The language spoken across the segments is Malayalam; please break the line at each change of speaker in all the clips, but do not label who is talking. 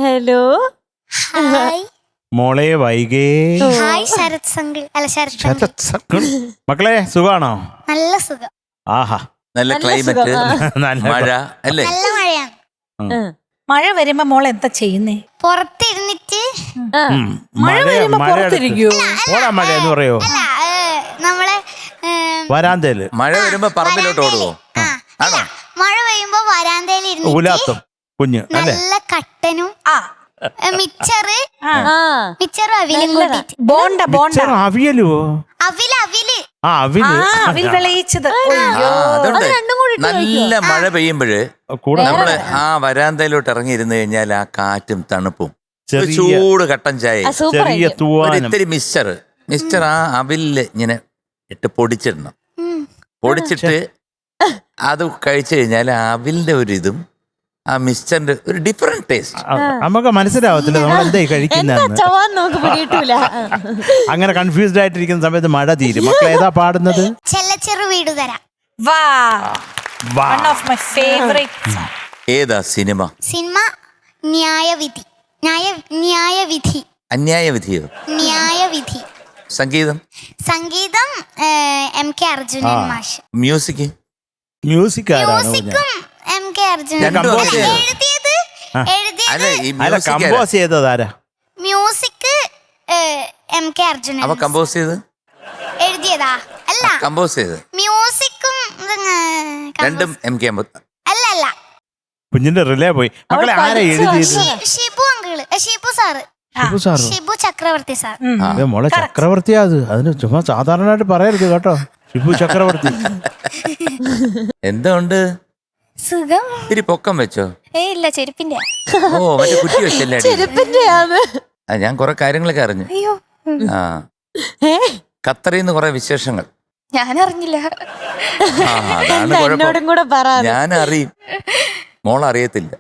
ഹലോ
ഹായ്
മോളെ വൈകേ.
ഹായ് ശരത് സംഗിൾ അല്ല ശരത്
മക്കളെ സുഖാണോ?
നല്ല സുഖം.
ആഹാ
നല്ല ക്ലൈമറ്റ്, മഴ അല്ലേ?
നല്ല മഴയാണ്.
മഴ വരുമ്പോ മോൾ എന്താ ചെയ്യുന്നേ?
പുറത്തിരുന്നിട്ട്
മഴ വരുമ്പോ പുറത്തിരിക്കൂ.
ഓടാ മഴ എന്ന് പറയോ?
അല്ല നമ്മളെ
വരാന്തേല്
മഴ വരുമ്പോ പറമ്പിലോട്ട് ഓടുവോ? ആണോ?
മഴ പെയ്യുമ്പോ വരാന്തയിൽ
ഉലാത്തും കുഞ്ഞ് അല്ലേ?
നല്ല കട്ടനും മിച്ചറ്
ആ
മിച്ചറും അവിലും കൂട്ടിട്ട്
ബോണ്ട ബോണ്ട
അവിയലോ?
അവില്
അവില്
അവിൽ വിളയിച്ചത്.
അതുണ്ട്.
രണ്ടും കൂടി ഇട്ട്
നല്ല മഴ പെയ്യുമ്പോഴ്
കൂടെ
നമ്മള് ആ വരാന്തയിലോട്ട് ഇറങ്ങിയിരുന്ന് കഴിഞ്ഞാൽ ആ കാറ്റും തണുപ്പും ഒരു
ചെറിയ
ചൂട് കട്ടൻ ചായ,
സൂപ്പർ
ചെറിയ
ഒരു
തൂവാനം.
ഇത്തിരി മിക്സ്ചർ ആ അവില് ഇങ്ങനെ ഇട്ട് പൊടിച്ചിടണം. പൊടിച്ചിട്ട് അത് കഴിച്ചു കഴിഞ്ഞാൽ ആ അവിലിന്റെ ഒരു ഇതും ആ മിക്സ്ചറിന്റെ ഒരു ഡിഫറെന്റ് ടേസ്റ്റ്.
നമുക്ക് മനസ്സിലാവത്തില്ല നമ്മൾ എന്തായി കഴിക്കുന്നതെന്ന്.
ചവാൻ നമുക്ക് പിടിയിട്ടില്ല.
അങ്ങനെ കൺഫ്യൂസ്ഡ് ആയിട്ടിരിക്കുന്ന സമയത്ത് മഴ തീരും. മക്കൾ ഏതാ പാടുന്നത്?
ചെല്ലച്ചെറു വീട് തരാം.
വാ,
വാ.
one of my favorite song.
ഏതാ സിനിമ?
സിനിമ ന്യായവിധി. ന്യായവിധി.
അന്യായവിധിയോ?
ന്യായവിധി.
സംഗീതം?
സംഗീതം MK അർജുനൻ മാഷ്.
മ്യൂസിക്?
മ്യൂസിക് ആരാണ്?
മ്യൂസിക്കും MK അർജുനൻ.
ഞാൻ കമ്പോസ് ചെയ്തു.
അല്ല, ഈ
അല്ല
മ്യൂസിക്
കമ്പോസ് ചെയ്തത് ആരാ?
Music MK Arjunan.
അവ കമ്പോസ് ചെയ്ത്
എഴുതിയതാ അല്ല,
കമ്പോസ് ചെയ്ത്
മ്യൂസിക്കും
രണ്ടും MK
അല്ല
കുഞ്ഞിന്റെ റിലേ പോയി. മക്കളെ ആരാ എഴുതിയത്?
ഷിബു അങ്കിള്, ഷിബു സാറ്,
ഷിബു സാറോ?
ഷിബു ചക്രവർത്തി സാർ.
ഇത് മോളെ ചക്രവർത്തിയാ അത്. അതിന് ചുമ്മാ സാധാരണയായിട്ട് പറയരുത് കേട്ടോ. ഷിബു ചക്രവർത്തി.
എന്തുകൊണ്ട്?
സുഖം.
ഇത്തിരി പൊക്കം വെച്ചോ?
ഇല്ല, ചെരുപ്പിന്റെ.
ഓ, മറ്റേ കുറ്റി വെച്ചല്ലേ? ഞാൻ കുറെ കാര്യങ്ങളൊക്കെ അറിഞ്ഞു.
അയ്യോ,
ആ, ഖത്തറിന്ന് കുറെ വിശേഷങ്ങൾ.
ഞാൻ അറിഞ്ഞില്ല.
അതാണ് കുഴപ്പം.
എന്നോടും കൂടെ പറ.
ഞാൻ അറിയും, മോൾ അറിയത്തില്ല.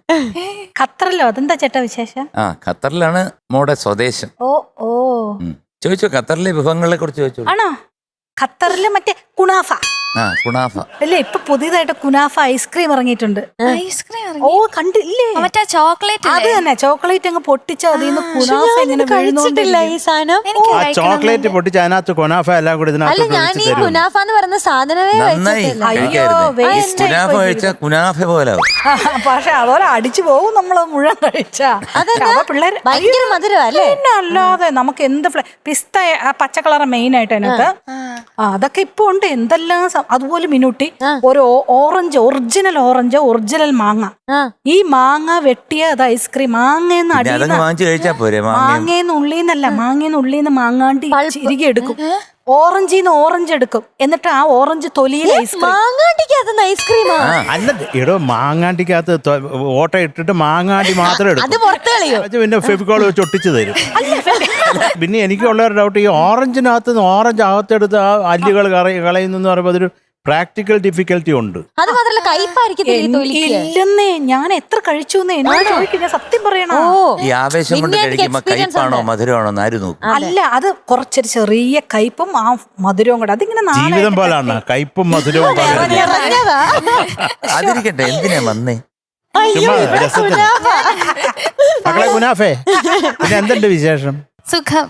ഖത്തറിലോ? അതെന്താ ചേട്ടാ വിശേഷം?
ആ, ഖത്തറിലാണ് മോടെ സ്വദേശം.
ഓ ഓ,
ചോദിച്ചോ, ഖത്തറിലെ വിഭവങ്ങളെ കുറിച്ച് ചോദിച്ചോ.
ആണോ? ഖത്തറില് മറ്റേ കുനാഫ
ആ, കുണാഫ
അല്ലേ? ഇപ്പൊ പുതിയതായിട്ട് കുനാഫ ഐസ്ക്രീം ഇറങ്ങിയിട്ടുണ്ട്.
ഐസ്ക്രീം.
ഓ, കണ്ടില്ലേ?
മറ്റേ ചോക്ലേറ്റ്.
അത് തന്നെ, ചോക്ലേറ്റ് അങ്ങ് പൊട്ടിച്ച അതിന്ന് കുനാഫ ഇങ്ങനെ
കഴിച്ചിട്ടില്ല ഈ സാധനം.
ആ ചോക്ലേറ്റ് പൊട്ടിച്ച് അതിനകത്ത് കൊനാഫ എല്ലാം കൂടി
അല്ല,
ഇതിനകത്ത്
ഞാൻ
ഒഴിച്ച്
ഈ
തരും.
കുനാഫ എന്ന് പറയുന്ന സാധനമേ
നന്നായി
കഴിച്ചിട്ടില്ല.
കഴിക്കായിരുന്നു.
waste ആയി
കുനാഫ കഴിച്ചാൽ കുനാഫ പോലെ ആവും.
പക്ഷെ അതുപോലെ അടിച്ചു പോകും നമ്മള് മുഴുവൻ കഴിച്ചാ. പിള്ളേര്
ഭയങ്കര മധുരം അല്ലേ?
പിന്നെ അല്ലാതെ നമുക്ക് എന്ത് പിസ്ത പച്ച കളർ മെയിൻ ആയിട്ട് അതിനകത്ത് അതൊക്കെ ഇപ്പൊ ഉണ്ട്. എന്തെല്ലാം അതുപോലെ മിനുട്ടി ഒരു ഓറഞ്ച്, ഒറിജിനൽ മാങ്ങ. ഈ മാങ്ങ വെട്ടിയ അത് ഐസ്ക്രീം. മാങ്ങയെന്ന്
അതങ്ങ് വാങ്ങിച്ചു കഴിച്ചാ പോരെ?
മാങ്ങയെന്ന് ഉള്ളിന്നല്ല, മാങ്ങയെന്ന് ഉള്ളിന്ന് മാങ്ങാണ്ടി ചിരികി എടുക്കും. ഓറഞ്ചിന്ന് ഓറഞ്ച് എടുക്കും, എന്നിട്ട് ആ ഓറഞ്ച് തൊലിയിൽ ഐസ്ക്രീം.
മാങ്ങാണ്ടിക്കകത്ത് ഐസ്ക്രീമാ?
അല്ല എടോ, മാങ്ങാണ്ടിക്കകത്ത് ഓട്ട ഇട്ടിട്ട് മാങ്ങാണ്ടി മാത്രം
അത്
എടുക്കും.
പുറത്ത് കളയോ?
പിന്നെ ഫെവിക്കോൾ വെച്ച് ഒട്ടിച്ച് തരും. പിന്നെ എനിക്കുള്ള ഒരു ഡൗട്ട്, ഈ ഓറഞ്ചിനകത്ത് ഓറഞ്ച് അകത്തെടുത്ത് ആ അല്ലുകൾ കളയുന്നു പറയുമ്പോൾ അതൊരു പ്രാക്ടിക്കൽ ഡിഫിക്കൽറ്റി ഉണ്ട്.
അത് മാത്രല്ല കയ്പായിരിക്കും.
ഇല്ലെന്നേ, ഞാൻ എത്ര കഴിച്ചു എന്നോട് ചോദിക്കും. ഞാൻ സത്യം പറയണോ?
ഈ ആവേശം കൊണ്ട് കഴിക്കുമ്പോ കയ്പാണോ മധുരമാണോ ആരും നോക്കും.
അല്ല, അത് കുറച്ചൊരു ചെറിയ കയ്പും ആ മധുരവും കൂടെ. അതിങ്ങനെ
ജീവിതം പോലാണ് കയ്പും മധുരവും.
അതിരിക്കട്ടെ, എന്തിനാ വന്നേ?
മക്കളെ കുനാഫേ, പിന്നെ എന്തുണ്ട് വിശേഷം?
സുഖം.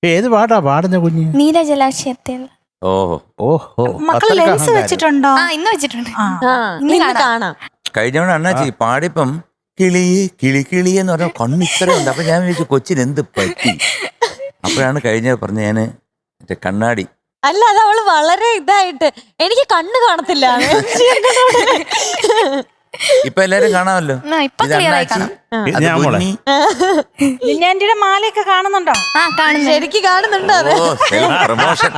ഏത് പാട്ടാ പാടുന്ന കുഞ്ഞ്?
നീലജലാശയത്തിൽ.
ഓഹോ,
മക്കള് ലെൻസ് വെച്ചിട്ടുണ്ടോ?
ഇന്ന് വെച്ചിട്ടുണ്ട്.
ഇന്ന് കാണാം.
കഴിഞ്ഞവണ അണ്ണാച്ചി പാടിപ്പം കിളിയെ കിളി എന്ന് പറഞ്ഞ കണ്ണ് ഇത്രയുണ്ട്. അപ്പൊ ഞാൻ വിചാരിച്ചു കൊച്ചിന് എന്ത് പറ്റി. അപ്പോഴാണ് കഴിഞ്ഞ പറഞ്ഞ ഞാന് മറ്റേ കണ്ണാടി.
അല്ല, അത് അവള് വളരെ ഇതായിട്ട് എനിക്ക് കണ്ണ് കാണത്തില്ല.
ഇപ്പൊ എല്ലാരും കാണാമല്ലോ. ഇത് അണ്ണാച്ചി, അത് കുഞ്ഞി.
ലിഞ്ഞാൻറ്റിയുടെ മാലയൊക്കെ കാണുന്നുണ്ടോ?
ശരിക്ക് കാണുന്നുണ്ടോ?
ഓ, സെൽഫ് പ്രൊമോഷൻ.